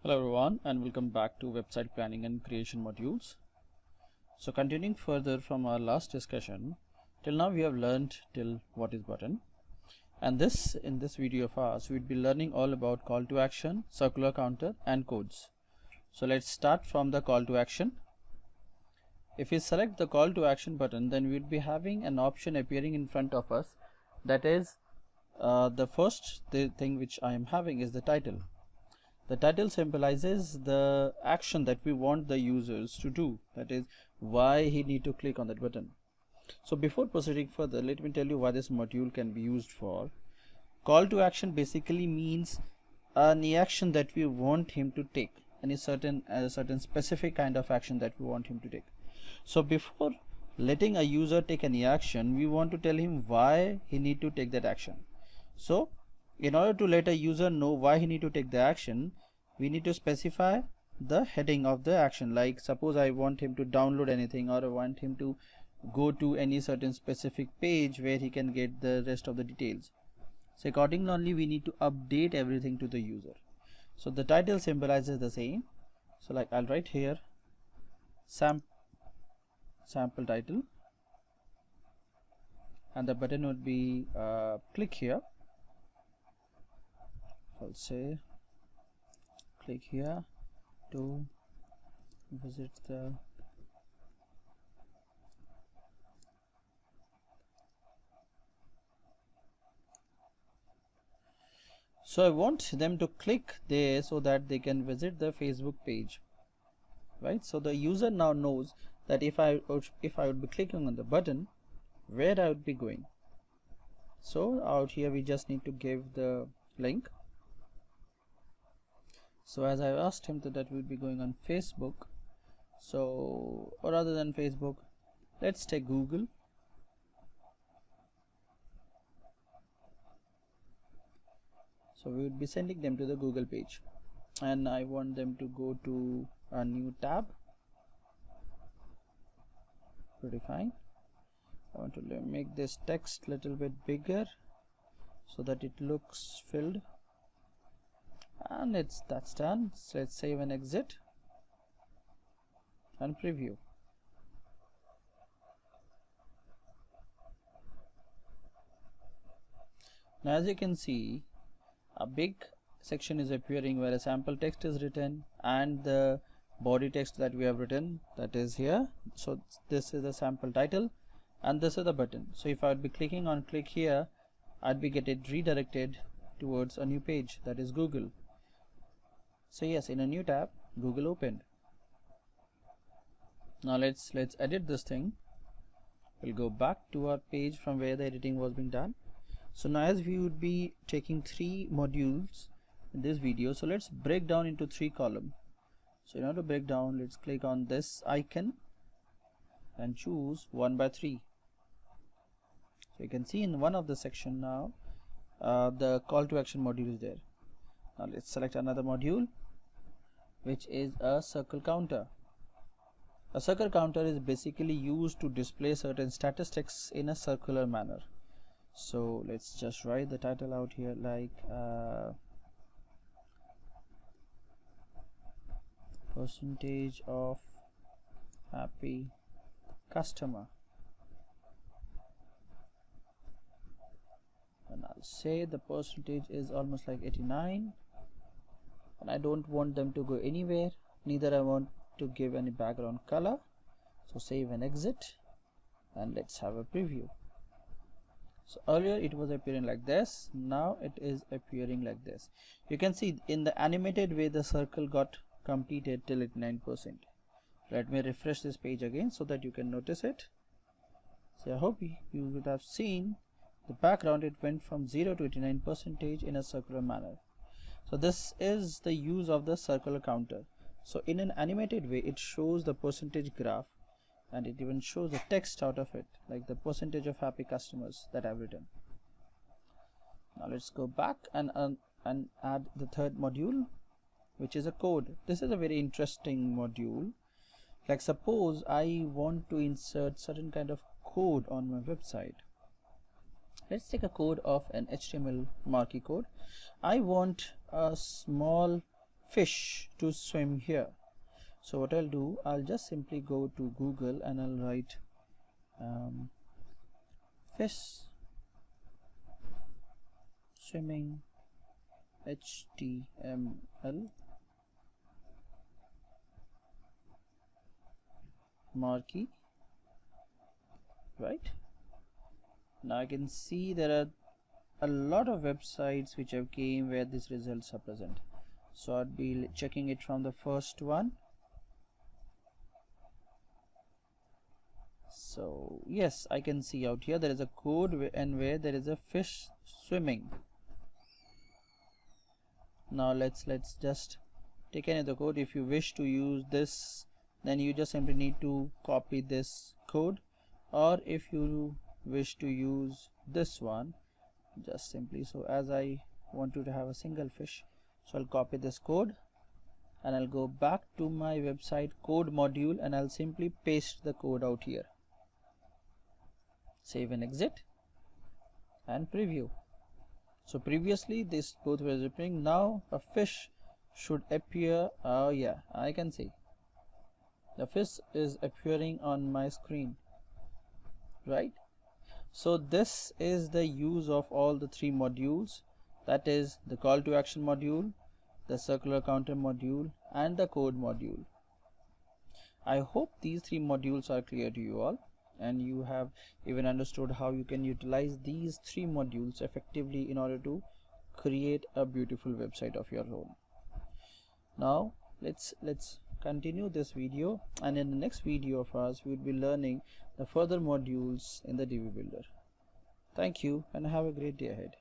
Hello everyone and welcome back to website planning and creation modules. So continuing further from our last discussion, till now we have learned till what is button, and in this video of ours we'd be learning all about call to action, circular counter and codes. So let's start from the call to action. If we select the call to action button, then we'd be having an option appearing in front of us, that is the first thing which I am having is the title. The title symbolizes the action that we want the users to do, that is why he need to click on that button. So before proceeding further, let me tell you why this module can be used for. Call to action basically means any action that we want him to take, any certain specific kind of action that we want him to take. So before letting a user take any action, we want to tell him why he need to take that action. So in order to let a user know why he need to take the action, we need to specify the heading of the action. Like suppose I want him to download anything, or I want him to go to any certain specific page where he can get the rest of the details. So accordingly only we need to update everything to the user. So the title symbolizes the same. So like I'll write here sample title, and the button would be click here. I'll say click here to visit the so I want them to click there so that they can visit the Facebook page, right? So the user now knows that if I would be clicking on the button, where I would be going. So out here we just need to give the link. So as I asked him that we'll be going on Facebook, so or rather than Facebook, let's take Google. So we would be sending them to the Google page, and I want them to go to a new tab. Pretty fine. I want to make this text little bit bigger so that it looks filled, and that's done. So let's save and exit and preview. Now as you can see, a big section is appearing where a sample text is written and the body text that we have written, that is here. So this is the sample title and this is the button. So if I would be clicking on click here, I'd be getting redirected towards a new page, that is Google. So yes, in a new tab, Google opened. Now let's edit this thing. We'll go back to our page from where the editing was being done. So now as we would be taking 3 modules in this video, so let's break down into 3 columns. So in order to break down, let's click on this icon and choose 1 by 3. So you can see in one of the section now the call to action module is there. Now let's select another module, which is a circle counter. A circle counter is basically used to display certain statistics in a circular manner. So let's just write the title out here, like percentage of happy customer, and I'll say the percentage is almost like 89, and I don't want them to go anywhere, neither I want to give any background color. So save and exit, and let's have a preview. So earlier it was appearing like this, now it is appearing like this. You can see in the animated way the circle got completed till 89%. Let me refresh this page again so that you can notice it. So I hope you would have seen the background, it went from 0 to 89% in a circular manner. So this is the use of the circular counter. So in an animated way it shows the percentage graph, and it even shows the text out of it, like the percentage of happy customers that I've written. Now let's go back and add the third module, which is a code. This is a very interesting module. Like suppose I want to insert certain kind of code on my website. Let's take a code of an HTML marquee code. I want a small fish to swim here. So what I'll do, I'll just simply go to Google and I'll write fish swimming HTML marquee. Right now I can see there are a lot of websites which have came where these results are present. So I'd be checking it from the first one. So yes, I can see out here there is a code and where there is a fish swimming. Now let's just take any other code. If you wish to use this, then you just simply need to copy this code, or if you wish to use this one, just simply, so as I want to have a single fish, so I'll copy this code and I'll go back to my website code module and I'll simply paste the code out here. Save and exit and preview. So previously this both were appearing, now a fish should appear. Oh yeah, I can see the fish is appearing on my screen, right? So this is the use of all the three modules, that is the call to action module, the circular counter module, and the code module. I hope these three modules are clear to you all, and you have even understood how you can utilize these three modules effectively in order to create a beautiful website of your own. Now let's continue this video, and in the next video of ours we will be learning the further modules in the Divi Builder. Thank you and have a great day ahead.